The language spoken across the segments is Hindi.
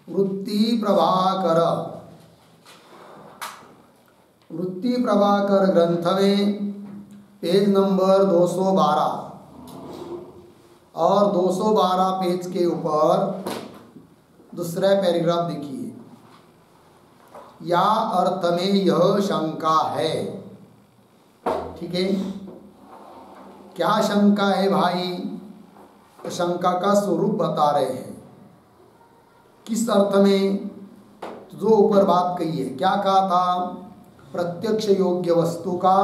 वृत्ति प्रभाकर ग्रंथ में पेज नंबर 212 और 212 पेज के ऊपर दूसरा पैराग्राफ देखिए। या अर्थ में यह शंका है। ठीक है, क्या शंका है भाई? तो शंका का स्वरूप बता रहे हैं। किस अर्थ में? जो ऊपर बात कही है, क्या कहा था? प्रत्यक्ष योग्य वस्तु का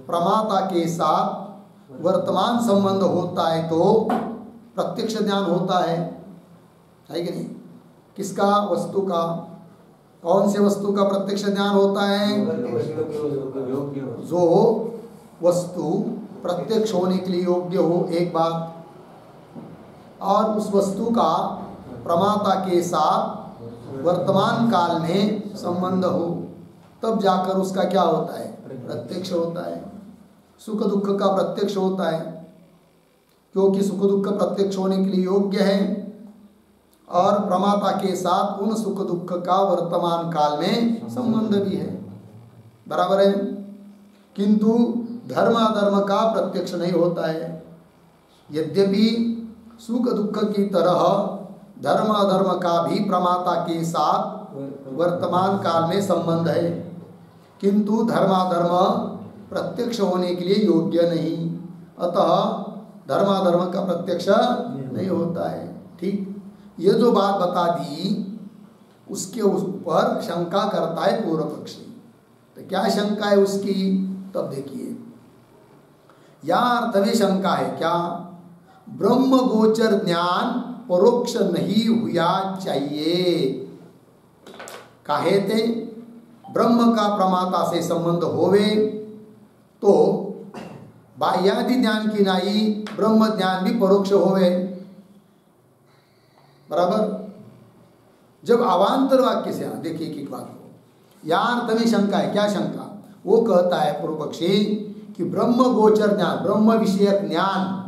प्रमाता के साथ वर्तमान संबंध होता है तो प्रत्यक्ष ज्ञान होता है कि नहीं? किसका? वस्तु का। कौन से वस्तु का प्रत्यक्ष ज्ञान होता है? जो वस्तु प्रत्यक्ष होने के लिए योग्य हो, एक बात, और उस वस्तु का प्रमाता के साथ वर्तमान काल में संबंध हो, तब जाकर उसका क्या होता है? प्रत्यक्ष होता है। सुख दुख का प्रत्यक्ष होता है, क्योंकि सुख दुख प्रत्यक्ष होने के लिए योग्य है और प्रमाता के साथ उन सुख दुख का वर्तमान काल में संबंध भी है। बराबर है। किंतु धर्म अधर्म का प्रत्यक्ष नहीं होता है। यद्यपि सुख दुख की तरह धर्म अधर्म का भी प्रमाता के साथ वर्तमान काल में संबंध है, किंतु धर्माधर्म प्रत्यक्ष होने के लिए योग्य नहीं, अतः धर्माधर्म का प्रत्यक्ष नहीं होता है। ठीक, ये जो बात बता दी उसके ऊपर शंका करता है पूर्व पक्षी। तो क्या शंका है उसकी? तब देखिए, या अर्थ में शंका है क्या? ब्रह्म गोचर ज्ञान परोक्ष नहीं हुआ चाहिए। काहे ते? ब्रह्म का प्रमाता से संबंध होवे तो बाह्यादि ज्ञान की नाई ब्रह्म ज्ञान भी परोक्ष होवे। बराबर। जब अवांतर वाक्य से, देखिए एक बात को, या अर्थ में शंका है। क्या शंका? वो कहता है पूर्व पक्षी कि ब्रह्म गोचर ज्ञान, ब्रह्म विषयक ज्ञान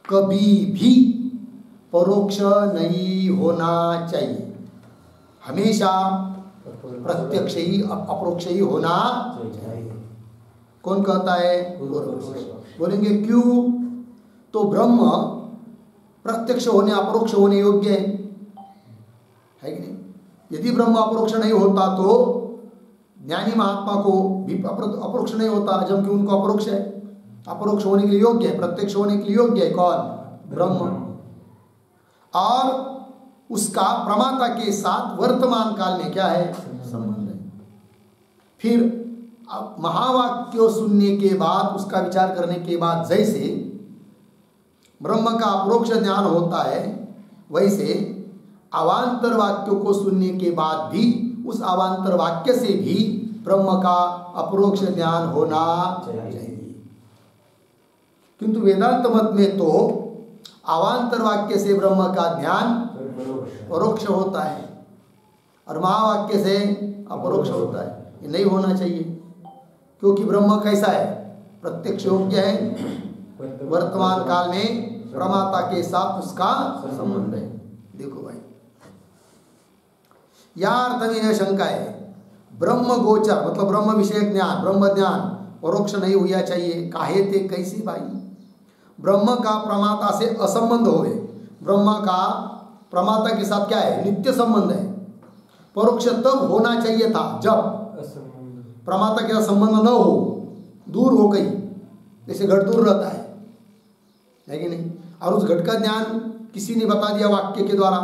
कभी भी परोक्ष नहीं होना चाहिए, हमेशा प्रत्यक्ष ही अपरोक्ष ही होना चाहिए। कौन कहता है? बोलेंगे क्यों? तो ब्रह्म प्रत्यक्ष होने अपरोक्ष होने योग्य है कि नहीं? यदि ब्रह्म अपरोक्ष नहीं होता तो ज्ञानी महात्मा को भी अपरोक्ष नहीं होता, जबकि उनको अपरोक्ष है, अपरोक्ष होने के लिए योग्य है, प्रत्यक्ष होने के लिए योग्य है। कौन? ब्रह्म। और उसका प्रमाता के साथ वर्तमान काल में क्या है? संबंध है। फिर महावाक्य सुनने के बाद, उसका विचार करने के बाद जैसे ब्रह्म का अपरोक्ष ज्ञान होता है, वैसे अवांतर वाक्यों को सुनने के बाद भी उस अवांतर वाक्य से भी ब्रह्म का अपरोक्ष ज्ञान होना चाहिए। किंतु वेदांत मत में तो अवांतर वाक्य से ब्रह्म का ज्ञान परोक्ष होता है और महावाक्य से अपरोक्ष होता है। ये नहीं होना चाहिए, क्योंकि ब्रह्म कैसा है? प्रत्यक्ष योग्य है, वर्तमान काल में प्रमाता के साथ उसका संबंध है। देखो भाई, या अर्थ में यह शंका है, ब्रह्म गोचर मतलब ब्रह्म विषय ज्ञान, ब्रह्म ज्ञान परोक्ष नहीं हुआ चाहिए। काहे ते? कैसी भाई? ब्रह्म का प्रमाता से असंबंध होवे। ब्रह्म का प्रमाता के साथ क्या है? नित्य संबंध है। परोक्ष तब होना चाहिए था जब प्रमाता के साथ संबंध न हो, दूर हो गई, जैसे घट दूर रहता है कि नहीं? और उस घट का ज्ञान किसी ने बता दिया वाक्य के द्वारा,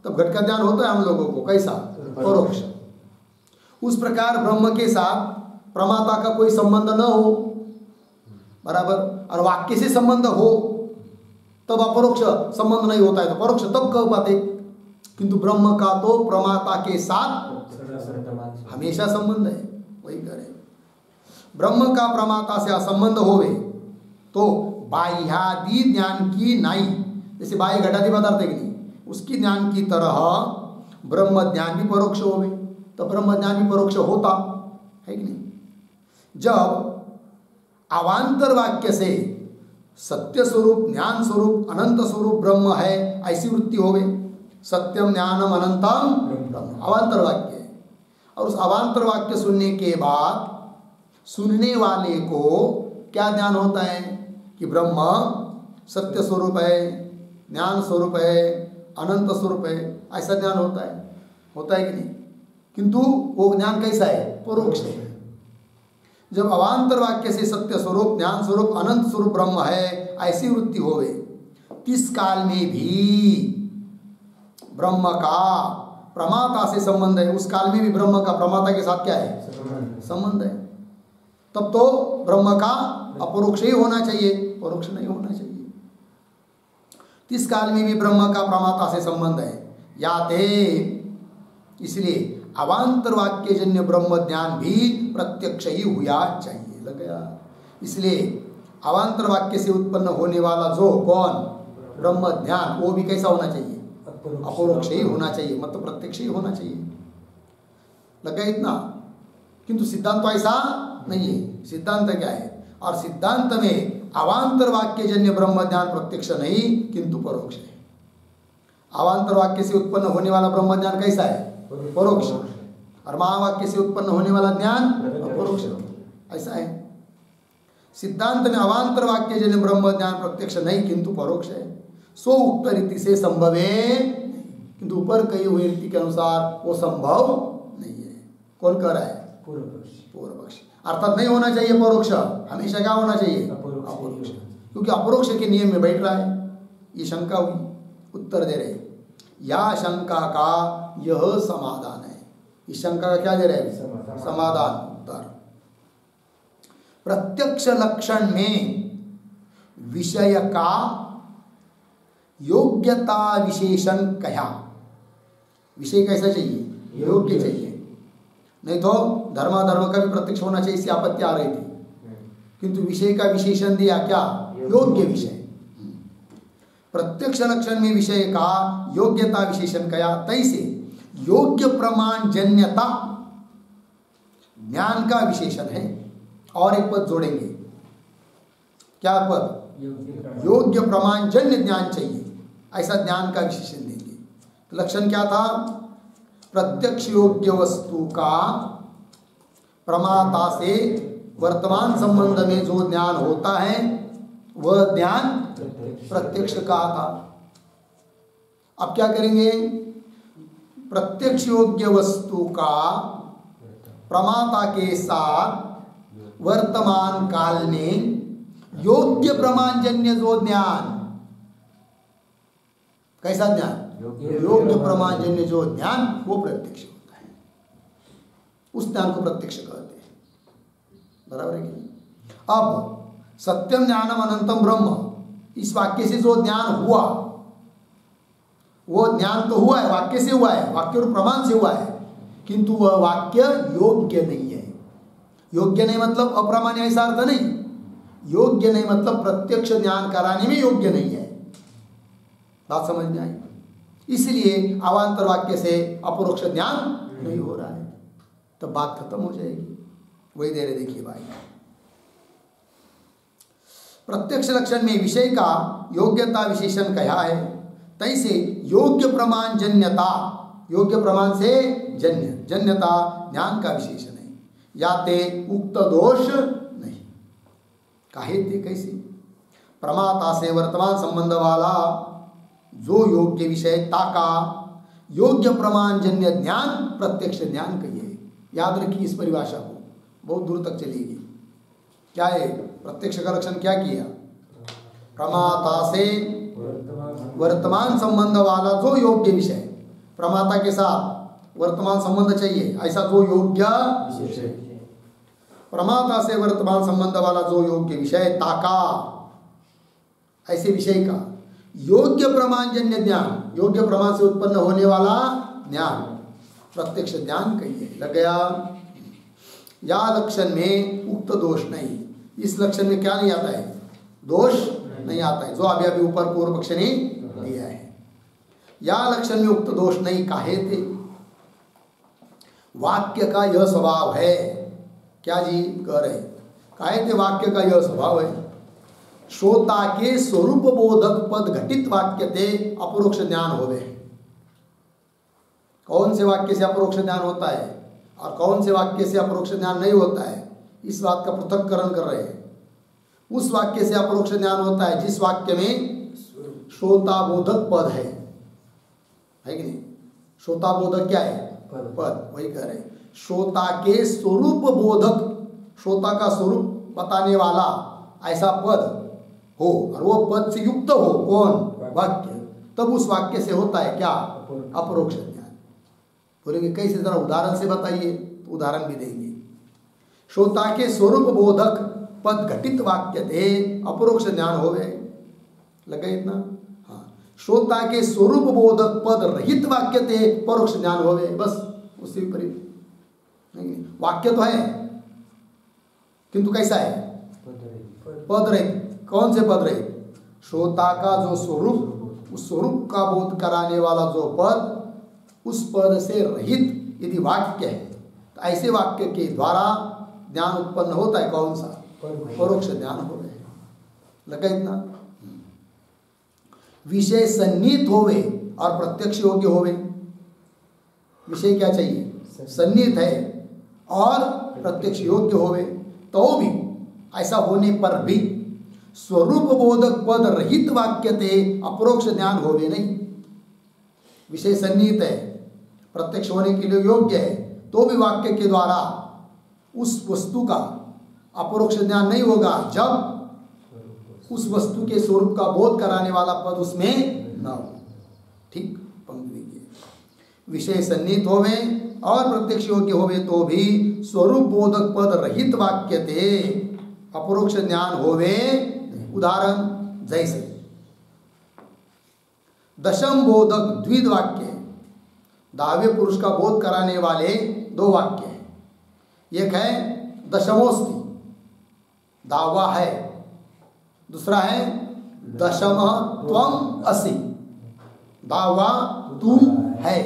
तब घट का ज्ञान होता है हम लोगों को। कैसा? परोक्ष। उस प्रकार ब्रह्म के साथ प्रमाता का कोई संबंध न हो, बराबर, और वाक्य से संबंध हो, तब अपरोक्ष संबंध नहीं होता है, तो परोक्ष तब कह पाते। किंतु ब्रह्म का तो प्रमाता के साथ हमेशा संबंध है, वही करें। ब्रह्म का प्रमाता से असंबंध होवे तो बाह्यादि ज्ञान की नाई, जैसे बाह्य घटादि पदार्थ है कि नहीं, उसकी ज्ञान की तरह ब्रह्म ज्ञान भी परोक्ष होवे, तो ब्रह्म ज्ञान भी परोक्ष होता है कि नहीं? जब अवांतर वाक्य से सत्य स्वरूप, ज्ञान स्वरूप, अनंत स्वरूप ब्रह्म है, ऐसी वृत्ति होवे, सत्यम ज्ञानम अनंतम ब्रह्म, अवांतर वाक्य है। और उस अवांतर वाक्य सुनने के बाद सुनने वाले को क्या ज्ञान होता है कि ब्रह्म सत्य स्वरूप है, ज्ञान स्वरूप है, अनंत स्वरूप है, ऐसा ज्ञान होता है कि नहीं? किंतु वो ज्ञान कैसा है? परोक्ष है। जब अवांतर वाक्य से सत्य स्वरूप, ज्ञान स्वरूप, अनंत स्वरूप ब्रह्म है ऐसी वृत्ति होवे, किस काल में भी ब्रह्म का प्रमाता से संबंध है, उस काल में भी ब्रह्म का प्रमाता के साथ क्या है? संबंध है। तब तो ब्रह्म का अपरोक्ष ही होना चाहिए, परोक्ष नहीं होना चाहिए। किस काल में भी ब्रह्म का प्रमाता से संबंध है याते, इसलिए अवांतर वाक्य जन्य ब्रह्म ज्ञान भी प्रत्यक्ष ही हुआ चाहिए। लग गया? इसलिए अवांतर वाक्य से उत्पन्न होने वाला जो कौन ब्रह्म ज्ञान, वो भी कैसा होना चाहिए? अपरोक्ष ही होना चाहिए, मतलब प्रत्यक्ष ही होना चाहिए। लग गया इतना? किंतु सिद्धांत तो ऐसा नहीं है। सिद्धांत क्या है? और सिद्धांत में अवांतर वाक्य जन्य ब्रह्म ज्ञान प्रत्यक्ष नहीं किंतु परोक्ष है। अवांतर वाक्य से उत्पन्न होने वाला ब्रह्म ज्ञान कैसा है? परोक्ष। और महावाक्य से उत्पन्न होने वाला ज्ञान अपरोक्ष, ऐसा है। सिद्धांत में अवांतर वाक्य जन्य ब्रह्म ज्ञान प्रत्यक्ष नहीं किंतु परोक्ष है। सो उक्त रीति से संभवे, किंतु ऊपर कही हुई रीति के अनुसार वो संभव नहीं है। कौन कह रहा है? पूर्व पक्ष। अर्थात नहीं होना चाहिए परोक्ष, हमेशा क्या होना चाहिए? अपरोक्ष। क्योंकि अपरोक्ष के नियम में बैठ रहा है। ये शंका हुई, उत्तर दे रहे, या शंका का यह समाधान है। इस शंका का क्या दे रहे हैं? समाधान, उत्तर। प्रत्यक्ष लक्षण में विषय का योग्यता विशेषण कया। विषय कैसा चाहिए? योग्य चाहिए। नहीं तो धर्माधर्म का भी प्रत्यक्ष होना चाहिए, इससे आपत्ति आ रही थी। किंतु विषय का विशेषण दिया क्या? योग्य विषय। प्रत्यक्ष लक्षण में विषय का योग्यता विशेषण कया, तैसे योग्य प्रमाण जन्यता ज्ञान का विशेषण है। और एक पद जोड़ेंगे, क्या पद? योग्य प्रमाण जन्य ज्ञान चाहिए, ऐसा ज्ञान का विशेषण देंगे। तो लक्षण क्या था? प्रत्यक्ष योग्य वस्तु का प्रमाता से वर्तमान संबंध में जो ज्ञान होता है वह ज्ञान प्रत्यक्ष का था। अब क्या करेंगे? प्रत्यक्ष योग्य वस्तु का प्रमाता के साथ वर्तमान काल में योग्य प्रमाण जन्य जो ज्ञान, कैसा ज्ञान? योग्य प्रमाण जन्य जो ज्ञान, वो प्रत्यक्ष होता है। उस ज्ञान को प्रत्यक्ष कहते हैं। बराबर है कि नहीं? अब सत्यम ज्ञानम अनंतम ब्रह्म, इस वाक्य से जो ज्ञान हुआ, वो ज्ञान तो हुआ है, वाक्य से हुआ है, वाक्य और प्रमाण से हुआ है, किंतु वह वाक्य योग्य नहीं है। योग्य नहीं मतलब अप्रमाण्य, ऐसा अर्थ नहीं। योग्य नहीं मतलब प्रत्यक्ष ज्ञान कराने में योग्य नहीं है। बात समझ में आई? इसलिए अवांतर वाक्य से अपरोक्ष ज्ञान नहीं हो रहा है, तो बात खत्म हो जाएगी। वही दे रहे, देखिए भाई, प्रत्यक्ष लक्षण में विषय का योग्यता विशेषण कहा है, तैसे योग्य प्रमाण जन्यता, योग्य प्रमाण से जन्य, जन्यता ज्ञान का विशेषण है। याते उक्त दोष नहीं। काहे ते? कैसे? प्रमाता से वर्तमान संबंध वाला जो योग्य विषय ताका योग्य प्रमाण जन्य ज्ञान प्रत्यक्ष ज्ञान कहिए। याद रखिए इस परिभाषा को, बहुत दूर तक चलेगी। क्या है प्रत्यक्ष का लक्षण? क्या किया? प्रमाता से वर्तमान संबंध वाला जो योग्य विषय, प्रमाता के साथ वर्तमान संबंध चाहिए, ऐसा जो योग्य विषय, प्रमाता से वर्तमान संबंध वाला जो योग्य विषय ताका, ऐसे विषय का योग्य प्रमाण जन्य ज्ञान, योग्य प्रमाण से उत्पन्न होने वाला ज्ञान प्रत्यक्ष ज्ञान कहिए। लग गया? या लक्षण में उक्त दोष नहीं। इस लक्षण में क्या नहीं आता है? दोष नहीं आता है, जो अभी ऊपर पूर्व पक्ष ने दिया है। या लक्षण में उक्त दोष नहीं काहे थे? वाक्य का यह स्वभाव है। क्या जी कह रहे? काहे थे? वाक्य का यह स्वभाव है, श्रोता के स्वरूप बोधक पद घटित वाक्य ते अपरोक्ष ज्ञान होवे। कौन से वाक्य से अपरोक्ष ज्ञान होता है और कौन से वाक्य से अपरोक्ष ज्ञान नहीं होता है, इस बात का पृथक्करण कर रहे हैं। उस वाक्य से अपरोक्ष ज्ञान होता है जिस वाक्य में श्रोताबोधक पद है कि नहीं? श्रोताबोधक क्या है? पद। वही कह रहे हैं, श्रोता के स्वरूप बोधक, श्रोता का स्वरूप बताने वाला ऐसा पद हो और वो पद से युक्त हो कौन? वाक्य। तब उस वाक्य से होता है क्या? अपरोक्ष ज्ञान। बोलेंगे कैसे, जरा उदाहरण से बताइए, तो उदाहरण भी देंगे। श्रोता के स्वरूप बोधक पद घटित वाक्य थे अपरोक्ष ज्ञान हो गए। लगा इतना? हाँ, श्रोता के स्वरूप बोधक पद रहित वाक्य थे परोक्ष ज्ञान हो गए। बस उससे विपरीत वाक्य तो है किंतु कैसा है? पद रहित। कौन से पद रहित? श्रोता का जो स्वरूप, उस स्वरूप का बोध कराने वाला जो पद, उस पद से रहित यदि वाक्य है तो ऐसे वाक्य के द्वारा ज्ञान उत्पन्न होता है। कौन सा? परोक्ष ज्ञान हो गए। लगा इतना? विषय सन्निहित होवे और प्रत्यक्ष योग्य होवे। विषय क्या चाहिए? सन्निहित है और प्रत्यक्ष योग्य होवे। तो भी ऐसा होने पर भी स्वरूप बोधक पद रहित वाक्य थे अपरोक्ष ज्ञान होवे नहीं। विषय सन्निहित है, प्रत्यक्ष होने के लिए योग्य है, तो भी वाक्य के द्वारा उस वस्तु का अपरोक्ष ज्ञान नहीं होगा जब उस वस्तु के स्वरूप का बोध कराने वाला पद उसमें न हो। ठीक? पंक्ति देखिए, विषय सन्निहित होवे और प्रत्यक्ष योग्य होवे तो भी स्वरूप बोधक पद रहित वाक्य थे अपरोक्ष ज्ञान होवे। उदाहरण जैसे दशम बोधक द्विध वाक्य, दावे पुरुष का बोध कराने वाले दो वाक्य हैं। एक है दशमोस्ति, दावा है, दूसरा है दशम त्वम असि, दावा तू है।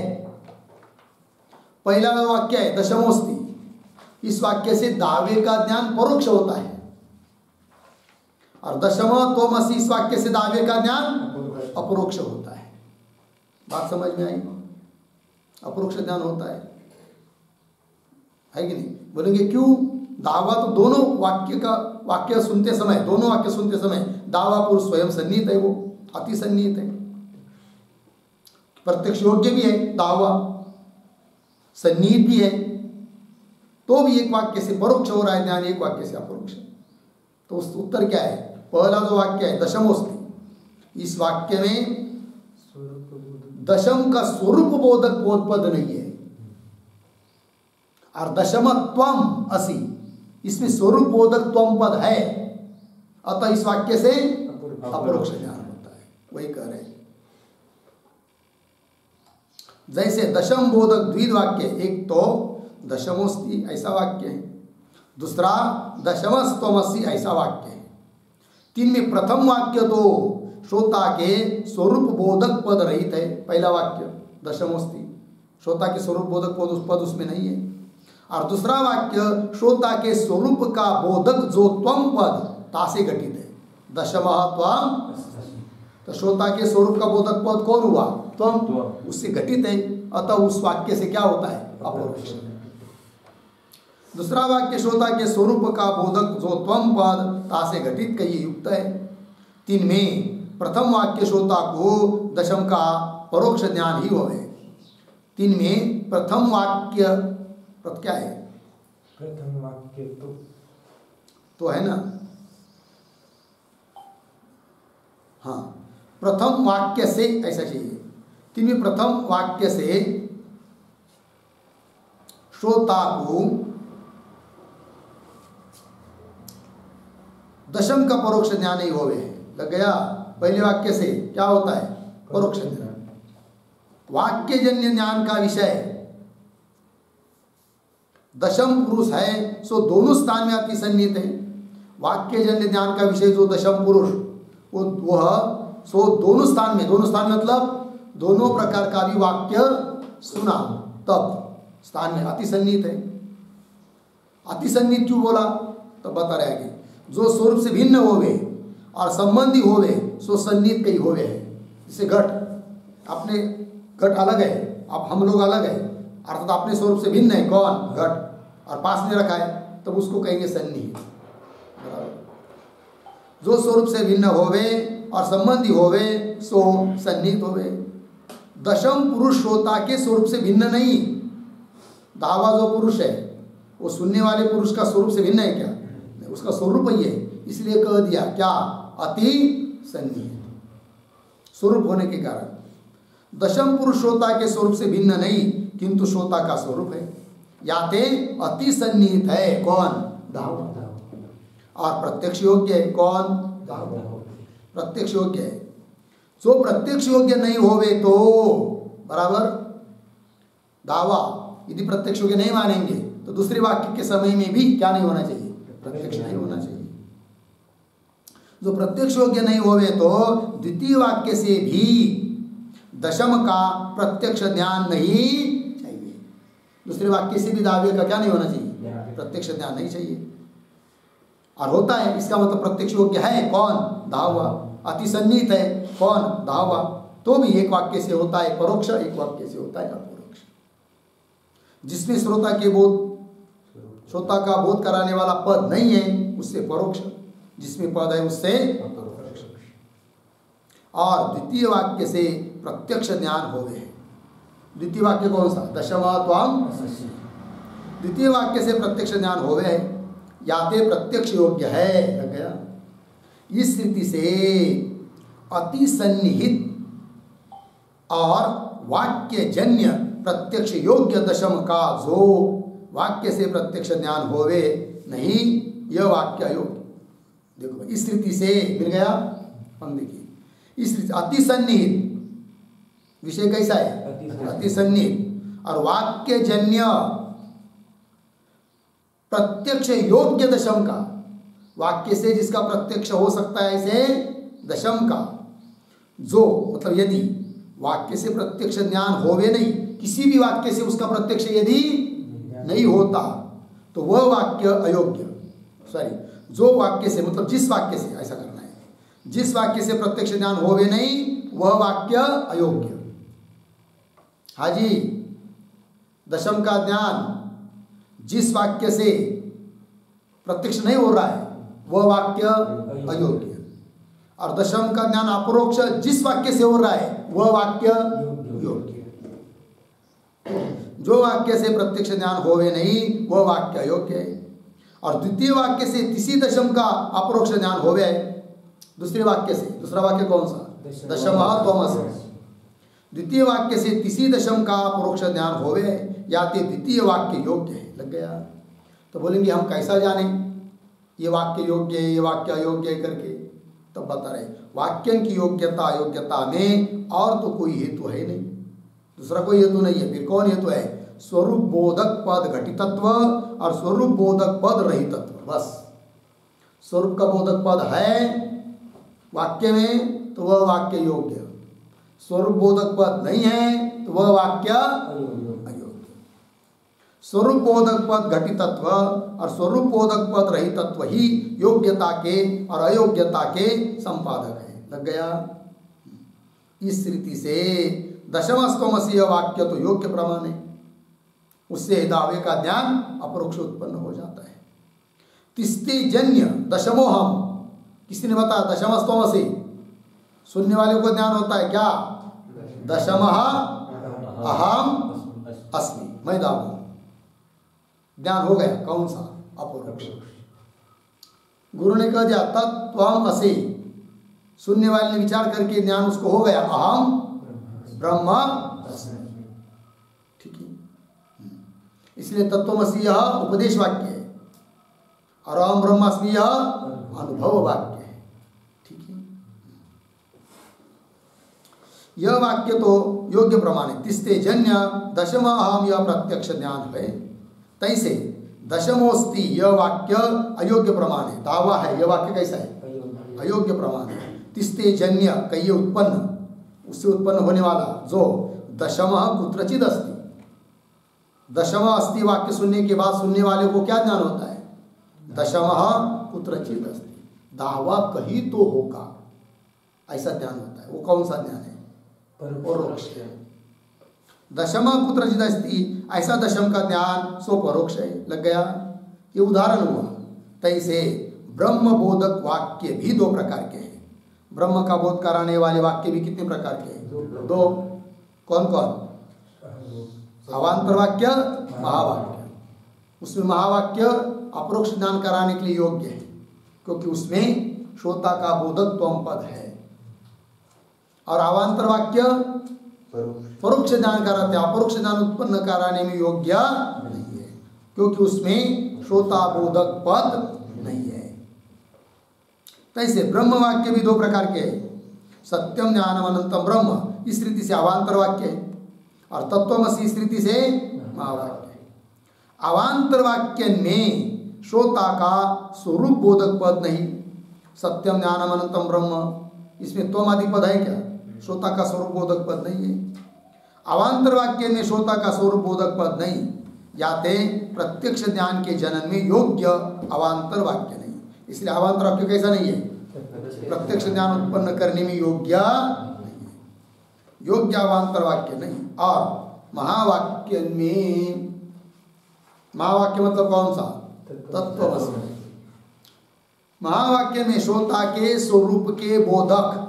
पहला वाक्य है दशमोस्ति, इस वाक्य से दावे का ज्ञान परोक्ष होता है, और दशम त्वमसि इस वाक्य से दावे का ज्ञान अपरोक्ष होता है। बात समझ में आई? अपरोक्ष ज्ञान होता है कि नहीं? बोलेंगे क्यों? दावा तो दोनों वाक्य सुनते समय, दोनों वाक्य सुनते समय दावा पुरुष स्वयं सन्निहित है, वो अति सन्निहित है, प्रत्यक्ष योग्य भी है, दावा सन्निहित भी है, तो भी एक वाक्य से परोक्ष हो रहा है ज्ञान, एक वाक्य से अपरोक्ष। तो उस उत्तर क्या है? पहला जो वाक्य है दशमोस्ति, इस वाक्य में दशम का स्वरूप बोधक बोध पद नहीं है, और दशम त्वम असि इसमें स्वरूप बोधक त्वम पद है, अतः इस वाक्य से अपरोक्ष ज्ञान होता है। वही कह रहे हैं। जैसे दशम बोधक द्विध वाक्य, एक तो दशमोस्ति ऐसा वाक्य है, दूसरा दशमस्तमसि ऐसा वाक्य है। तीन में प्रथम वाक्य तो श्रोता के स्वरूप बोधक पद रहित है। पहला वाक्य दशमोस्ति, श्रोता के स्वरूप बोधक पद उसमें नहीं है, और दूसरा वाक्य श्रोता के स्वरूप का बोधक जो त्वम पद तासे घटित है, दशमः त्वम। तो श्रोता के स्वरूप का बोधक पद कौन हुआ? त्वम, उससे घटित है, अतः उस वाक्य से क्या होता है? अपरोक्ष। दूसरा वाक्य श्रोता के स्वरूप का बोधक जो त्वम पद तासे घटित कहिए युक्त है। तीन में प्रथम वाक्य श्रोता को दशम का परोक्ष ज्ञान ही होवे। तीन में प्रथम वाक्य क्या है? प्रथम वाक्य तो है ना? हाँ, प्रथम वाक्य से ऐसा चाहिए। तीन में प्रथम वाक्य से श्रोता को दशम का परोक्ष ज्ञान ही होवे। लग गया? पहले वाक्य से क्या होता है? परोक्ष ज्ञान। वाक्यजन्य ज्ञान का विषय दशम पुरुष है, सो दोनों स्थान में अति सन्निहित है। वाक्यजन्य ज्ञान का विषय जो दशम पुरुष, वह सो दोनों स्थान में मतलब दोनों प्रकार का भी वाक्य सुना तब स्थान में अति सन्निहित है। अति सन्निहित क्यों बोला? तो बता रहे आगे, जो स्वरूप से भिन्न होवे और संबंधी होवे सो सन्निहित कई होवे है। जैसे घट, आपने घट अलग है, अब हम लोग अलग है, अर्थात अपने स्वरूप से भिन्न है कौन? घट, और पास में रखा है, तब उसको कहेंगे सन्निहित। जो स्वरूप से भिन्न होवे और संबंधी होवे सो सन्निहित होवे। दशम पुरुष श्रोता के स्वरूप से भिन्न नहीं। दावा जो पुरुष है वो सुनने वाले पुरुष का स्वरूप से भिन्न है क्या? नहीं, उसका स्वरूप ही है, इसलिए कह दिया क्या? अति सन्निहित स्वरूप होने के कारण। दशम पुरुष श्रोता के स्वरूप से भिन्न नहीं, किंतु श्रोता का स्वरूप है, याते अति सन्निहित है कौन? दावा। और प्रत्यक्ष योग्य है कौन? दावा। प्रत्यक्ष योग्य है। जो प्रत्यक्ष योग्य नहीं होवे तो बराबर दावा यदि प्रत्यक्ष योग्य नहीं मानेंगे तो दूसरे वाक्य के समय में भी क्या नहीं होना चाहिए? प्रत्यक्ष नहीं होना चाहिए। जो प्रत्यक्ष योग्य नहीं होवे तो द्वितीय वाक्य से भी दशम का प्रत्यक्ष ज्ञान नहीं चाहिए। दूसरे वाक्य से भी दावे का क्या नहीं होना चाहिए? प्रत्यक्ष ज्ञान नहीं चाहिए। और होता है, इसका मतलब प्रत्यक्ष योग्य है कौन? दावा। अति सन्निहित है कौन? दावा। तो भी एक वाक्य से होता है परोक्ष, एक वाक्य से होता है अपरोक्ष। जिसमें श्रोता का बोध कराने वाला पद नहीं है उससे परोक्ष, जिसमें पद है उससे अपरोक्ष। और द्वितीय वाक्य से प्रत्यक्ष ज्ञान होवे है। द्वितीय वाक्य कौन सा? दशमा त्वाम। द्वितीय वाक्य से प्रत्यक्ष ज्ञान होवे है, याते प्रत्यक्ष योग्य है। लग गया? इस रीति से अति सन्निहित और वाक्य जन्य प्रत्यक्ष योग्य दशम का जो वाक्य से प्रत्यक्ष ज्ञान होवे नहीं, यह वाक्य अयोग्य। देखो इस रीति से मिल गया। हम देखिए इस रीति अति सन्निहित विषय कैसा है? अति सन्निहित और वाक्य जन्य प्रत्यक्ष योग्य दशम का, वाक्य से जिसका प्रत्यक्ष हो सकता है ऐसे दशम का, जो मतलब यदि वाक्य से प्रत्यक्ष ज्ञान होवे नहीं, किसी भी वाक्य से उसका प्रत्यक्ष यदि नहीं होता तो वह वाक्य अयोग्य। सॉरी, जो वाक्य से मतलब जिस वाक्य से, ऐसा करना है, जिस वाक्य से प्रत्यक्ष ज्ञान होवे नहीं वह वाक्य अयोग्य। हाजी, दशम का ज्ञान जिस वाक्य से प्रत्यक्ष नहीं हो रहा है वह वाक्य अयोग्य, और दशम का ज्ञान अपरोक्ष जिस वाक्य से हो रहा है वह वाक्य योग्य। जो वाक्य से प्रत्यक्ष ज्ञान होवे नहीं वह वाक्य अयोग्य है। और द्वितीय वाक्य से तीसरी दशम का अपरोक्ष ज्ञान होवे है। दूसरे वाक्य से, दूसरा वाक्य कौन सा? दशम त्वमसि। द्वितीय वाक्य से तीसरी दशम का अपरोक्ष ज्ञान होवे है, या ते द्वितीय वाक्य योग्य है। लग गया? तो बोलेंगे हम कैसा जाने ये वाक्य योग्य है, ये वाक्य अयोग्य है करके? तब बता रहे वाक्य की योग्यता अयोग्यता में और तो कोई हेतु है नहीं, दूसरा कोई हेतु नहीं है। फिर कौन हेतु है? स्वरूप बोधक पद घटितत्व और स्वरूप बोधक पद रहितत्व। बस स्वरूप का बोधक पद है वाक्य में तो वह वाक्य योग्य, स्वरूप बोधक पद नहीं है तो वह वाक्य अयोग्य। स्वरूप बोधक पद घटितत्व और स्वरूप बोधक पद रहितत्व ही योग्यता के और अयोग्यता के संपादक है। लग गया? इस रीति से दशमस्तमसी वाक्य तो योग्य प्रमाण है, उससे दावे का ज्ञान अपरोक्ष उत्पन्न हो जाता है। तिस्ति जन्य दशमोहम, किसी ने बताया दशमस्तमसी, सुनने वाले को ज्ञान होता है क्या? दशमः अहम अस्मि, मैं दावा, ज्ञान हो गया। कौन सा? अपरोक्ष। गुरु ने कह दिया तत्त्वम असि, सुनने वाले ने विचार करके ज्ञान उसको हो गया, अहम ब्रह्म अस्मि। ठीक है, इसलिए तत्त्वमसि यह उपदेश वाक्य है और अहम ब्रह्मास्मि यह अनुभव वाक्य है। ठीक है, यह वाक्य तो योग्य प्रमाण है। तिस्ते जन्य दशम अहम यह प्रत्यक्ष ज्ञान है। तैसे दशमोस्ति यह वाक्य अयोग्य प्रमाण है। दावा है, यह वाक्य कैसा है? अयोग्य प्रमाण है। तिस्ते जन्य कई उत्पन्न, उससे उत्पन्न होने वाला जो दशम कुत्रचित अस्ति, दशम अस्ति वाक्य सुनने के बाद सुनने वाले को क्या ज्ञान होता है? दशम कुत्रचित अस्ति, दावा कहीं तो होगा, ऐसा ज्ञान होता है। वो कौन सा ज्ञान है? परोक्ष। दशम कुत्रचित अस्ति, ऐसा दशम का ज्ञान सो परोक्ष है। लग गया, ये उदाहरण हुआ। तैसे ब्रह्म बोधक वाक्य भी दो प्रकार के हैं। ब्रह्म का बोध कराने वाले वाक्य भी कितने प्रकार के हैं? दो। कौन कौन? अवान्तर वाक्य, महावाक्य। उसमें महावाक्य अपरोक्ष ज्ञान कराने के लिए योग्य है, क्योंकि उसमें श्रोता का बोधक त्वम पद है। और अवान्तर वाक्य परोक्ष ज्ञान कराते, अपरोक्ष ज्ञान उत्पन्न कराने में योग्य नहीं है, क्योंकि उसमें श्रोता बोधक पद नहीं है। तैसे ब्रह्म वाक्य भी दो प्रकार के हैं। सत्यम ज्ञानम अनंतम ब्रह्म, इस रीति से अवान्तर वाक्य है, और तत्वमसि इस रीति से महावाक्य है। अवान्तर वाक्य में श्रोता का स्वरूप बोधक पद नहीं। सत्यम ज्ञानम अनंतम ब्रह्म, इसमें त्वम आदि पद है क्या? श्रोता का स्वरूप बोधक पद नहीं है। अवान्तर वाक्य में श्रोता का स्वरूप बोधक पद नहीं, याते प्रत्यक्ष ज्ञान के जनन में योग्य अवान्तर वाक्य नहीं। इसलिए अवान्तर वाक्य कैसा नहीं है? प्रत्यक्ष ज्ञान उत्पन्न करने में योग्य नहीं है, योग्य अवान्तर वाक्य नहीं। और महावाक्य में, महावाक्य मतलब कौन सा? तत्वमसि। महावाक्य में श्रोता के स्वरूप के बोधक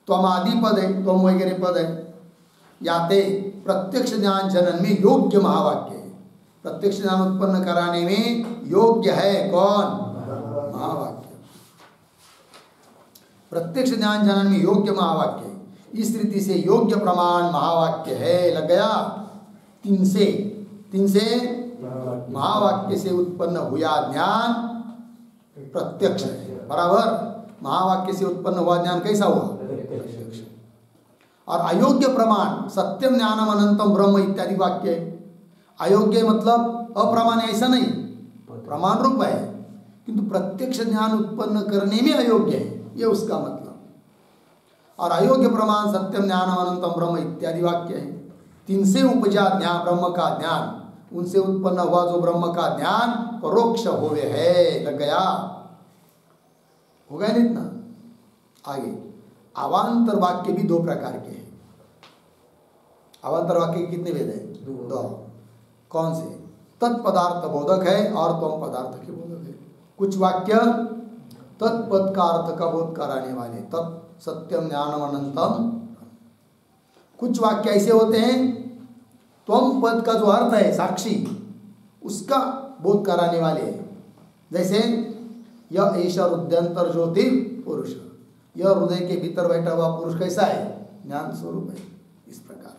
त्वमादि पद है, त्वम वगैरह पद है, याते प्रत्यक्ष ज्ञान जनन में योग्य महावाक्य है। प्रत्यक्ष ज्ञान उत्पन्न कराने में योग्य है कौन? महावाक्य। प्रत्यक्ष ज्ञान जनन में योग्य महावाक्य, इस रीति से योग्य प्रमाण महावाक्य है। लग गया? तीन से महावाक्य से उत्पन्न हुआ ज्ञान प्रत्यक्ष है, बराबर। महावाक्य से उत्पन्न हुआ ज्ञान कैसा हुआ? प्रत्यक्ष। और अयोग्य प्रमाण सत्यम ज्ञानम अनंतम ब्रह्म इत्यादि वाक्य है। अयोग्य मतलब अप्रमाण, ऐसा नहीं, प्रमाण रूप है, किंतु प्रत्यक्ष ज्ञान उत्पन्न करने में अयोग्य है, ये उसका मतलब। और अयोग्य प्रमाण सत्यम ज्ञानम अनंतम ब्रह्म इत्यादि वाक्य है। तीन से उपजा ज्ञान, ब्रह्म का ज्ञान, उनसे उत्पन्न हुआ जो ब्रह्म का ज्ञान परोक्ष हुए है। लग गया? हो गया नहीं इतना? आगे अवान्तर वाक्य भी दो प्रकार के हैं। अवान्तर वाक्य कितने भेद है? दो। कौन से? तत्पदार्थ बोधक है और त्वम पदार्थ के बोधक है। कुछ वाक्य तत्पद का अर्थ का बोध कराने वाले, तत् सत्यम ज्ञानम अनंतम। कुछ वाक्य ऐसे होते हैं त्वम पद का जो अर्थ है साक्षी, उसका बोध कराने वाले। जैसे यह ऐसा हृदयंतर ज्योति पुरुष, यह हृदय के भीतर बैठा हुआ पुरुष कैसा है? ज्ञान स्वरूप है। इस प्रकार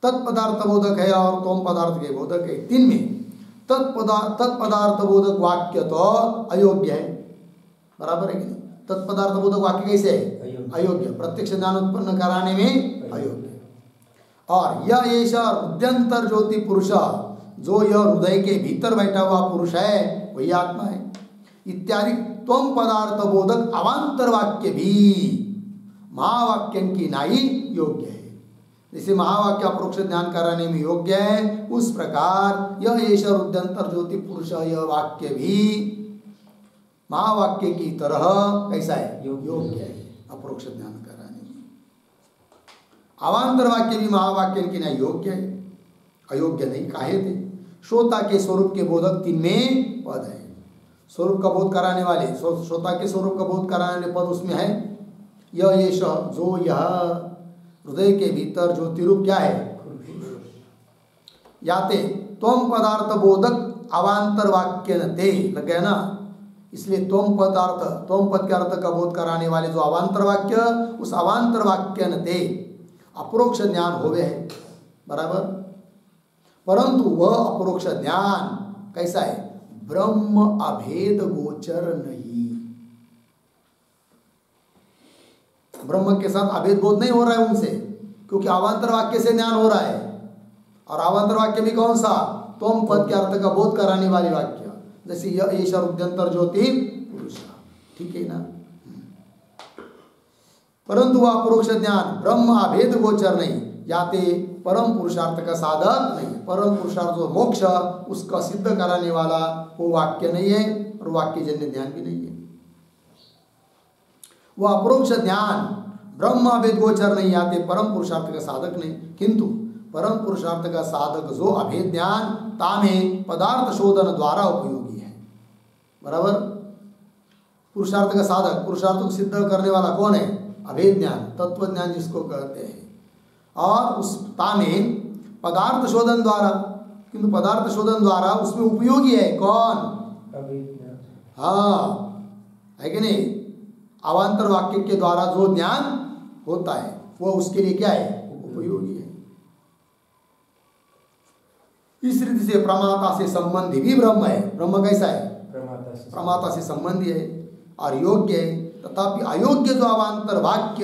तत्पदार्थ बोधक है और त्वम पदार्थ के बोधक है। तीन में तत्पदार्थ बोधक वाक्य तो अयोग्य है, बराबर है कि नहीं? तत्पदार्थ बोधक वाक्य कैसे है? अयोग्य, प्रत्यक्ष ज्ञान उत्पन्न कराने में अयोग्य। और यह ऐसा हृदयंतर ज्योति पुरुष, जो यह हृदय के भीतर बैठा हुआ पुरुष है, वही आत्मा है। इत्यादि त्वम पदार्थ बोधक अवान्तर वाक्य भी महावाक्यन की नाई योग्य है। जैसे महावाक्य अपरोक्ष ज्ञान कराने में योग्य है, उस प्रकार यह ऐसा हृदयंतर ज्योति पुरुष, यह वाक्य भी महावाक्य की तरह कैसा है? योग्य है अपरोक्ष ज्ञान कराने में। अवान्तर वाक्य भी महावाक्य की नाई योग्य है, अयोग्य नहीं। काहे थे? श्रोता के स्वरूप के बोधक तीन में पद है। स्वरूप का बोध कराने वाले, श्रोता के स्वरूप का बोध कराने वाले पद उसमें है। यह ये जो यह हृदय के भीतर जो तिरूप क्या है? याते त्वम पदार्थ बोधक अवान्तर वाक्य न ते। लग गया ना? इसलिए त्वम पदार्थ, त्वम पद के अर्थ का बोध कराने वाले जो अवान्तर वाक्य, उस अवान्तर वाक्य न ते अपरोक्ष ज्ञान होवे है, बराबर। परंतु वह अपरोक्ष ज्ञान कैसा है? ब्रह्म अभेद गोचर नहीं। ब्रह्म के साथ अभेद बोध नहीं हो रहा है उनसे, क्योंकि अवान्तर वाक्य से ज्ञान हो रहा है। और अवान्तर वाक्य भी कौन सा? त्वम पद के अर्थ का बोध कराने वाले वाक्य, जैसे यह ईश्वर उद्यंतर ज्योति पुरुष, ठीक है ना? परंतु वह अपरोक्ष ज्ञान ब्रह्म अभेद गोचर नहीं, याते परम पुरुषार्थ का साधक नहीं। परम पुरुषार्थ जो मोक्ष, उसका सिद्ध कराने वाला वो वाक्य नहीं है, और वाक्य जन्य ध्यान भी नहीं है। वह अपरोक्ष ज्ञान ब्रह्म अभेद गोचर नहीं आते, परम पुरुषार्थ का साधक नहीं। किंतु परम पुरुषार्थ का साधक जो अभेद ज्ञान तामे पदार्थ शोधन द्वारा उपयोगी है। बराबर, पुरुषार्थ का साधक, पुरुषार्थ को सिद्ध करने वाला कौन है? अभेद ज्ञान, तत्व ज्ञान जिसको कहते हैं। और उस तामे पदार्थ शोधन द्वारा, किंतु पदार्थ शोधन द्वारा उसमें उपयोगी है कौन? हाँ, है कि नहीं? अवान्तर वाक्य के द्वारा जो ज्ञान होता है वो उसके लिए क्या है? उपयोगी है। इस रीति से प्रमाता से संबंधी भी ब्रह्म है। ब्रह्म कैसा है? प्रमाता से संबंधी है और योग्य है। तथापि अयोग्य जो अवान्तर वाक्य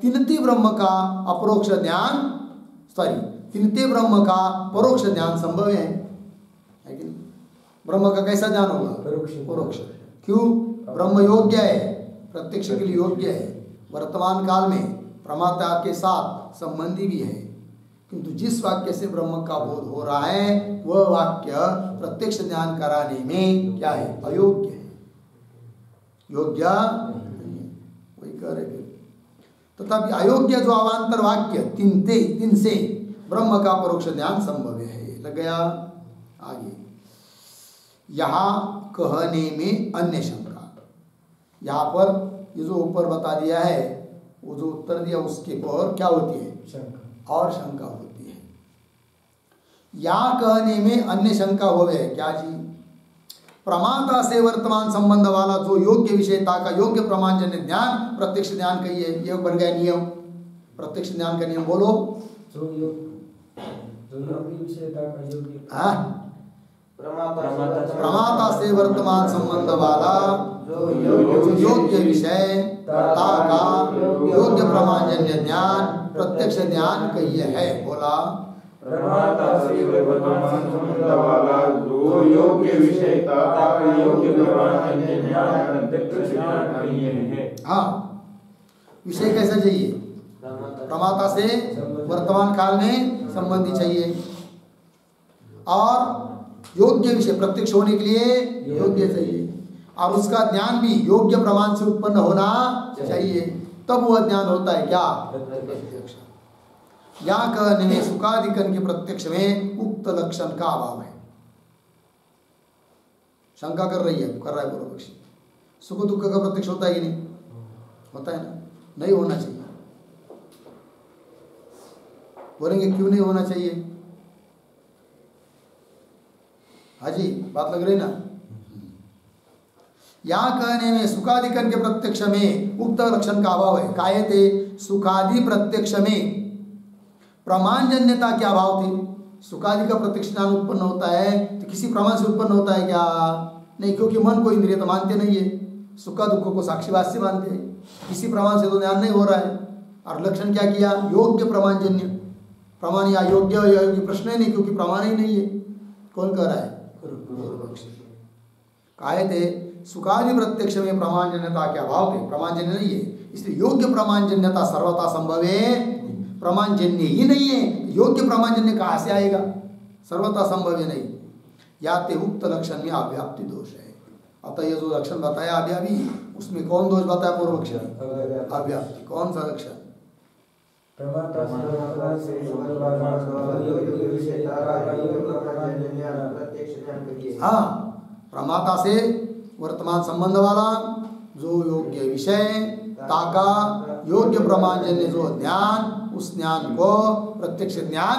तिनते ब्रह्म का अपरोक्ष ज्ञान, तिनते ब्रह्म का परोक्ष ज्ञान संभव है कि नहीं? ब्रह्म का कैसा ज्ञान होगा? परोक्ष। क्यों? ब्रह्म योग्य है, प्रत्यक्ष के लिए योग्य है, वर्तमान काल में प्रमाता के साथ संबंधी भी है। किंतु जिस वाक्य से ब्रह्म का बोध हो रहा है वह वाक्य प्रत्यक्ष ज्ञान कराने में क्या है? अयोग्य है, योग्य वही कह रहे। तथापि अयोग्य जो अवान्तर वाक्य तिन से ब्रह्म का परोक्ष ज्ञान संभव है। लग गया? आगे यहाँ कहने में अन्य शंका। यहाँ पर ये जो ऊपर बता दिया है, वो जो उत्तर दिया उसके पर क्या होती है? शंका। और शंका होती है। यहाँ कहने में अन्य शंका होवे क्या जी? प्रमाता से वर्तमान संबंध वाला जो योग्य विषयता का योग्य प्रमाणजन्य ज्ञान प्रत्यक्ष ज्ञान कहिए, ये बन गया नियम। प्रत्यक्ष ज्ञान का नियम बोलो। प्रमाता से वर्तमान संबंध वाला जो योग्य विषयता का योग्य प्रमाणजन्य ज्ञान प्रत्यक्ष ज्ञान कहिए है। बोला, प्रमाता से वर्तमान संबंध वाला जो योग्य विषयता का योग्य प्रमाणजन्य ज्ञान प्रत्यक्ष ज्ञान कहिए है। हाँ, विषय कैसा चाहिए? प्रमाता से वर्तमान काल में संबंधी चाहिए और योग्य विषय प्रत्यक्ष होने के लिए योग्य चाहिए और उसका ज्ञान भी योग्य प्रमाण से उत्पन्न होना चाहिए, तब वह ज्ञान होता है क्या? प्रत्यक्ष। या कहने में सुखादिकन के प्रत्यक्ष में उक्त लक्षण का अभाव है। शंका कर रहा है पूर्व पक्षी। सुख दुख का प्रत्यक्ष होता है कि नहीं? होता है ना? नहीं होना चाहिए। बोलेंगे क्यों नहीं होना चाहिए? हाजी, बात लग रही ना? यहाँ कहने में सुखादिकन के प्रत्यक्ष में उक्त लक्षण का अभाव है। काहे थे? सुखादि प्रत्यक्ष में प्रमाणजन्यता क्या अभाव थे? सुखादि का प्रत्यक्ष ज्ञान उत्पन्न होता है तो किसी प्रमाण से उत्पन्न होता है क्या? नहीं, क्योंकि मन को इंद्रिय तो मानते नहीं है, सुख दुख को साक्षीवाद से मानते हैं। किसी प्रमाण से तो ज्ञान नहीं हो रहा है। और लक्षण क्या किया? योग्य प्रमाणजन्य। प्रमाण या योग्य अयोग्य प्रश्न ही नहीं, क्योंकि प्रमाण ही नहीं है। कौन कह रहा है? काहे थे? सुखादि प्रत्यक्ष में प्रमाणजन्यता के अभाव थे, प्रमाणजन्य नहीं है, इसलिए योग्य प्रमाणजन्यता सर्वथा संभव है। प्रमाणजन्य ही नहीं है, योग्य प्रमाणजन्य कहाँ से आएगा? सर्वथा संभव है नहीं। या ते उक्त लक्षण में अव्याप्ति दोष है। अतः ये जो लक्षण बताया अभी उसमें कौन दोष बताया पूर्व पक्षी? अव्याप्ति। कौन सा लक्षण? हाँ, प्रमाता से वर्तमान संबंध वाला जो योग्य विषय ताका योग्य प्रमाणजन्य जो ज्ञान, उस ज्ञान को प्रत्यक्ष ज्ञान।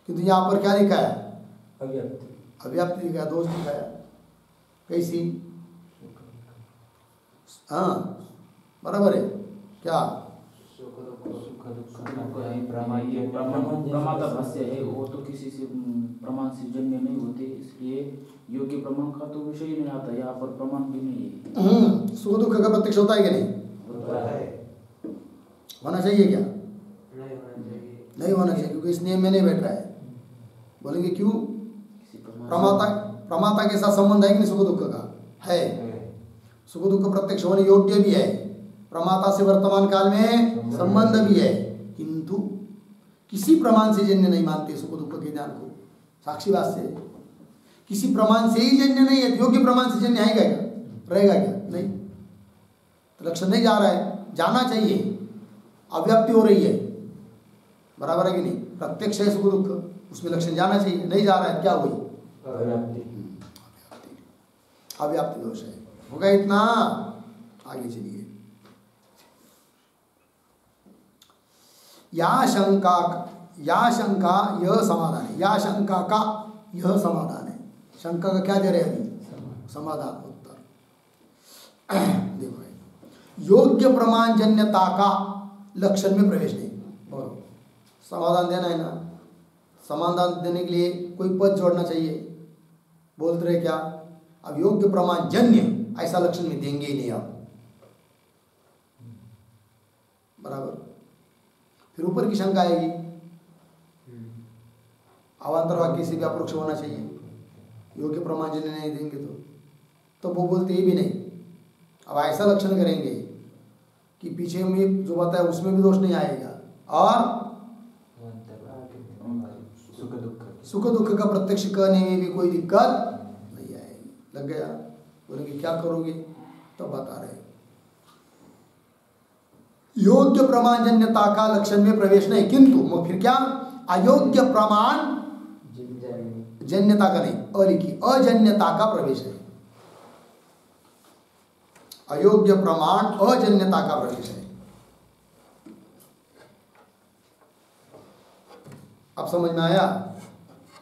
किंतु यहाँ पर क्या लिखा है? अव्याप्ति दिखाया, दोष दिखाया। कैसी? हाँ, बराबर है क्या? प्रमाता भाष्य है, वो तो किसी से प्रमाण से जन्य नहीं होते, इसलिए योग्य प्रमाण का तो विषय ही नहीं आता। यहाँ पर प्रमाण भी नहीं है। सुख दुख का प्रत्यक्ष होता है कि नहीं? होना चाहिए क्या? नहीं होना चाहिए, क्योंकि इस नियम में नहीं बैठ रहा है। बोलेंगे क्यों? प्रमाता के साथ संबंध है कि नहीं? सुख दुख का है। सुख दुख प्रत्यक्ष होने योग्य भी है, प्रमाता से वर्तमान काल में संबंध भी है, किंतु किसी प्रमाण से जन्य नहीं मानते सुख दुख के ज्ञान को। साक्षीवाद से किसी प्रमाण से ही जन्य नहीं है, योग्य प्रमाण से जन्य आएगा क्या? रहेगा क्या? नहीं, तो लक्षण नहीं जा रहा है। जाना चाहिए, अव्याप्ति हो रही है, बराबर है कि नहीं? प्रत्यक्ष है सुख दुख, उसमें लक्षण जाना चाहिए, नहीं जा रहा है, क्या हुई? अव्याप्ति दोष है। होगा इतना, आगे चलिए। या शंका यह समाधान है, या शंका का यह समाधान है। शंका का क्या दे रहे हैं अभी? समाधान, उत्तर। देखो योग्य प्रमाण जन्यता का लक्षण में प्रवेश नहीं। बोलो, समाधान देना है ना, समाधान देने के लिए कोई पद जोड़ना चाहिए। बोलते रहे क्या? अब योग्य प्रमाण जन्य ऐसा लक्षण में देंगे ही नहीं आप, बराबर। फिर ऊपर की शंका आएगी, अवांतर वाक्य से भी अपरोक्ष होना चाहिए, योग्य प्रमाण जन्य नहीं देंगे तो वो बोलते ये भी नहीं। अब ऐसा लक्षण करेंगे कि पीछे में जो बताया उसमें भी दोष नहीं आएगा, और सुख दुख का प्रत्यक्ष करने में भी कोई दिक्कत नहीं आएगी। लग गया? बोलेंगे क्या करोगे? तो बता रहे योग्य प्रमाण जन्यता का लक्षण में प्रवेश नहीं, किंतु फिर क्या? अयोग्य प्रमाण जन्यता का नहीं, अलिखी अजन्यता का प्रवेश है। अयोग्य प्रमाण अजन्यता का प्रवेश है। अब समझ में आया?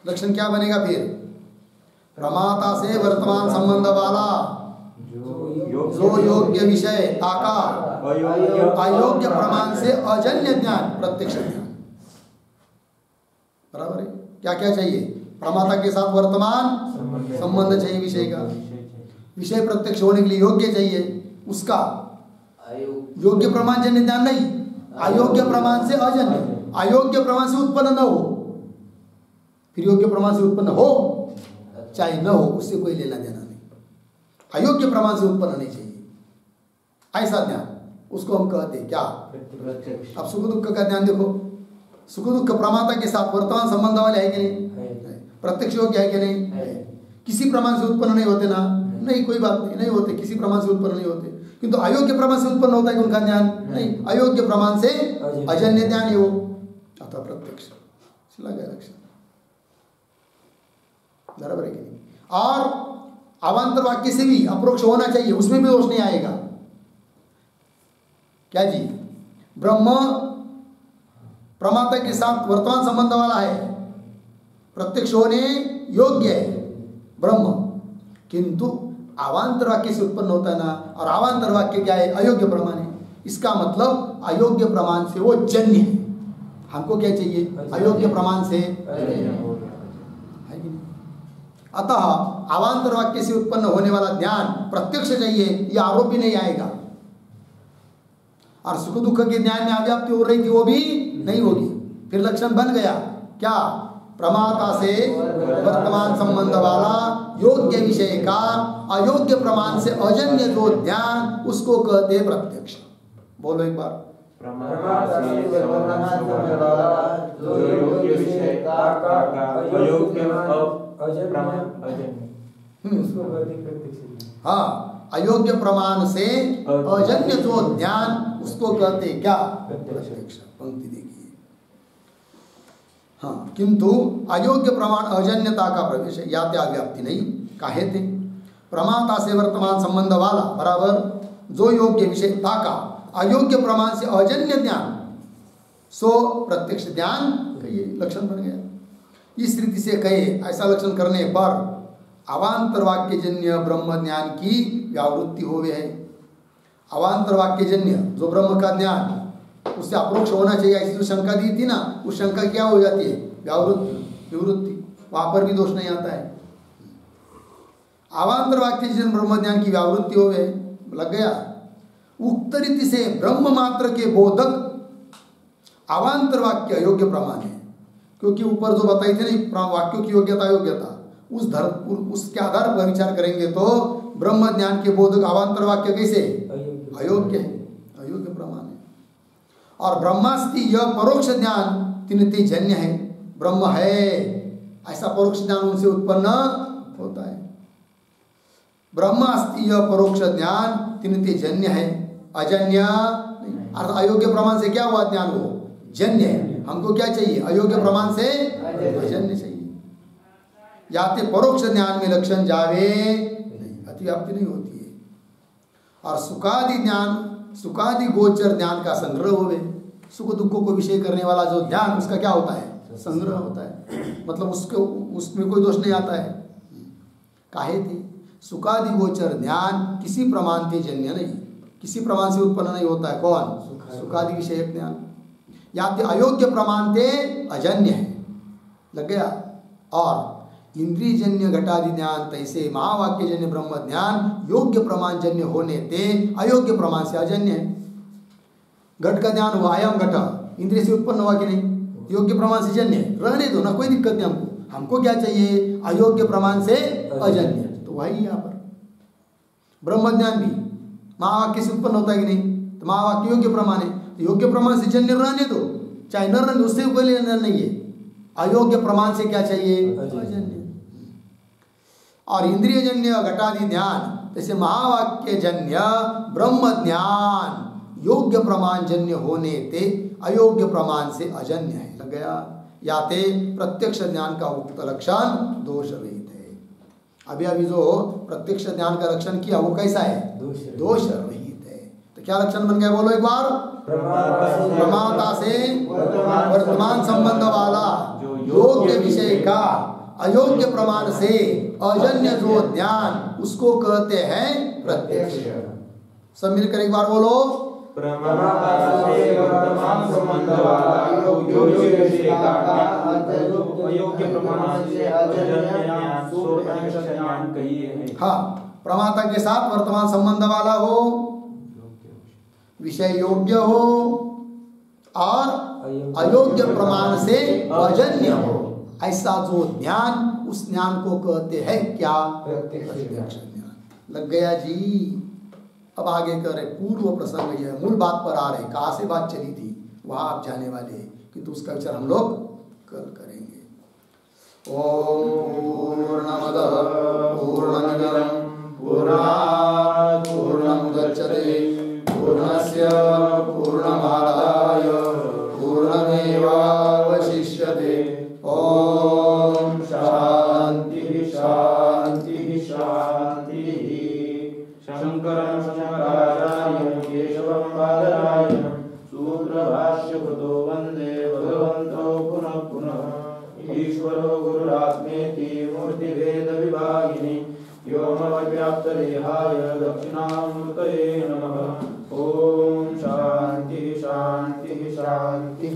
लक्षण क्या बनेगा फिर? प्रमाता से वर्तमान संबंध वाला जो योग्य विषय ताका अयोग्य प्रमाण से अजन्य ज्ञान प्रत्यक्ष ज्ञान, बराबर है? क्या क्या चाहिए? प्रमाता के साथ वर्तमान संबंध चाहिए विषय का, विषय प्रत्यक्ष होने के लिए योग्य चाहिए, उसका योग्य प्रमाण जन्य ज्ञान नहीं, अयोग्य प्रमाण से अजन्य, अयोग्य प्रमाण से उत्पन्न न हो, फिर योग्य प्रमाण से उत्पन्न हो चाहे न हो, उससे कोई लेना देना नहीं। अयोग्य प्रमाण से उत्पन्न नहीं चाहिए ऐसा ज्ञान, उसको हम कहते हैं क्या? अब सुख दुख का ज्ञान देखो, सुख दुख प्रमाता के साथ वर्तमान संबंध वाले है कि नहीं? प्रत्यक्ष योग्य है कि नहीं? किसी प्रमाण से उत्पन्न नहीं होते ना? नहीं, कोई बात नहीं, नहीं होते, किसी प्रमाण से उत्पन्न नहीं होते, किंतु अयोग्य प्रमाण से उत्पन्न होता है कि उनका ज्ञान नहीं, अयोग्य प्रमाण से अजन्य ज्ञान है वो, अतः प्रत्यक्ष लगा लक्षण, बराबर है कि नहीं? और अवांतर वाक्य से भी अपरोक्ष होना चाहिए, उसमें भी दोष नहीं आएगा। क्या जी? ब्रह्म प्रमाता के साथ वर्तमान संबंध वाला है, प्रत्यक्ष होने योग्य है ब्रह्म, किंतु अवांतर वाक्य से उत्पन्न होता है ना, और अवांतर वाक्य क्या है? अयोग्य प्रमाण है। इसका मतलब अयोग्य प्रमाण से वो जन्य है। हमको क्या चाहिए? अयोग्य प्रमाण से अतः अवांतर वाक्य से उत्पन्न होने वाला ज्ञान प्रत्यक्ष चाहिए, यह आरोप ही नहीं आएगा। और सुख दुख के ज्ञान में अव्याप्ति हो रही थी, वो भी नहीं होगी। फिर लक्षण बन गया क्या? प्रमाता से वर्तमान संबंध वाला योग्य विषय का अयोग्य प्रमाण से अजन्य जो ज्ञान, उसको कहते हैं प्रत्यक्ष। बोलो एक बार। प्रमाता से वर्तमान संबंध वाला जो योग्य विषय का अयोग्य हाँ, अयोग्य प्रमाण से अजन्य जो ज्ञान, उसको कहते हैं क्या? प्रत्यक्ष। पंक्ति देखिए, हाँ, किंतु अयोग्य प्रमाण अजन्यता का प्रवेश है, या व्याप्ति नहीं। काहे थे? प्रमाता से वर्तमान संबंध वाला बराबर जो योग्य विषयता का अयोग्य प्रमाण से अजन्य ज्ञान, सो प्रत्यक्ष ज्ञान, ये लक्षण बन गया। इस रीति से कहे, ऐसा लक्षण करने पर अवांतर वाक्य जन्य ब्रह्म ज्ञान की व्यावृत्ति हो गई है। अवांतर वाक्य जन्य जो ब्रह्म का ज्ञान, उससे अपरोक्ष होना चाहिए, ऐसी जो शंका दी थी ना, उस शंका क्या हो जाती है? व्यावृत्ति, निवृत्ति, वहां पर भी दोष नहीं आता है। अवांतर वाक्य जन्य ब्रह्म ज्ञान की व्यावृत्ति हो गए, लग गया। उक्त रीति से ब्रह्म मात्र के बोधक अवांतर वाक्य अयोग्य प्रमाण है, क्योंकि ऊपर जो बताई थी ना वाक्यों की योग्यता योग्यता, उसके आधार पर विचार करेंगे तो ब्रह्म ज्ञान के बोधक अवांतर वाक्य कैसे? अयोग्य है, अयोग्य प्रमाण है। और ब्रह्मास्ति यह परोक्ष ज्ञान तिनते जन्य है, ब्रह्म है ऐसा परोक्ष ज्ञान उनसे उत्पन्न होता है। ब्रह्मास्ति यह परोक्ष ज्ञान तिनते जन्य है, अजन्य नहीं। अर्थात अयोग्य प्रमाण से क्या हुआ ज्ञान? वो जन्य है। हमको क्या चाहिए? अयोग्य प्रमाण से अजन्य चाहिए। याते परोक्ष ज्ञान में लक्षण जावे नहीं, अतिव्याप्ति नहीं होती है। और सुखादि ज्ञान, सुखादि गोचर ज्ञान का संग्रह होवे। सुख दुखों को विषय करने वाला जो ज्ञान, उसका क्या होता है? संग्रह होता है। मतलब उसको उसमें कोई दोष नहीं आता है। काहे थे? सुखादि गोचर ज्ञान किसी प्रमाण के जन्य नहीं, किसी प्रमाण से उत्पन्न नहीं होता है। कौन? सुखादि विषय ज्ञान। याते अयोग्य प्रमाण थे अजन्य है, लग गया। और इंद्रिय जन्य घटादि ज्ञान तैसे महावाक्य जन्य ब्रह्म ज्ञान योग्य प्रमाण जन्य होने ते अयोग्य प्रमाण से अजन्य है। घट का ज्ञान हुआ, आयाम घट इंद्रिय से उत्पन्न हुआ कि नहीं? योग्य प्रमाण से जन्य है, रहने दो ना, कोई दिक्कत नहीं। हमको हमको क्या चाहिए? अयोग्य प्रमाण से अजन्य। तो वही यहाँ पर ब्रह्म ज्ञान भी महावाक्य से उत्पन्न होता है कि नहीं? तो महावाक्य योग्य प्रमाण है, तो योग्य प्रमाण से जन्य रहने दो, चाहे न रहने, उससे कोई लेना नहीं है। अयोग्य प्रमाण से क्या चाहिए? अजन्य। और इंद्रिय जन्य घटादि ज्ञान जैसे महावाक्य जन्य ब्रह्म ज्ञान योग्य प्रमाण जन्य होने ते अयोग्य प्रमाण से अजन्य है, लग गया। याते प्रत्यक्ष ज्ञान का उक्त लक्षण दोष रहित है। अभी जो प्रत्यक्ष ज्ञान का लक्षण किया वो कैसा है? दोष रहित है। तो क्या लक्षण बन गया? बोलो एक बार। प्रमाता से वर्तमान संबंध वाला योग्य विषय का अयोग्य प्रमाण से अजन्य जो ज्ञान, उसको कहते हैं प्रत्यक्ष। सब मिलकर एक बार बोलो। प्रमाता से वर्तमान संबंध वाला योग्य विषय का अयोग्य प्रमाण से अजन्य ज्ञान सो प्रत्यक्ष ज्ञान कहिए है। हाँ, प्रमाता के साथ वर्तमान संबंध वाला हो, विषय योग्य हो और अयोग्य प्रमाण से अजन्य हो, ऐसा जो ज्ञान, उस ज्ञान को कहते हैं क्या? प्रत्यक्ष ज्ञान। लग गया जी। अब आगे कर रहे पूर्व प्रसंग, ये मूल बात पर आ रहे। कहाँ से बात चली थी वहां आप जाने वाले हैं, किंतु उसका विचार हम लोग कल करेंगे। ओम पूर्णमदः पूर्णमिदं पूर्णात् पूर्णमुदच्यते पूर्णस्य पूर्णमादाय पूर्णमेवावशिष्यते। ओम शांति शांति शांति। शंकरं शंकराचार्यं केशवं बादरायणं सूत्रभाष्यकृतो वन्दे भगवन्तो पुनः पुनः। ईश्वरो गुरुरात्मेति मूर्तिभेदविभागिनि व्योमव्याप्तदेहाय दक्षिणामूर्तये नमः। ओम शांति शांति शांति।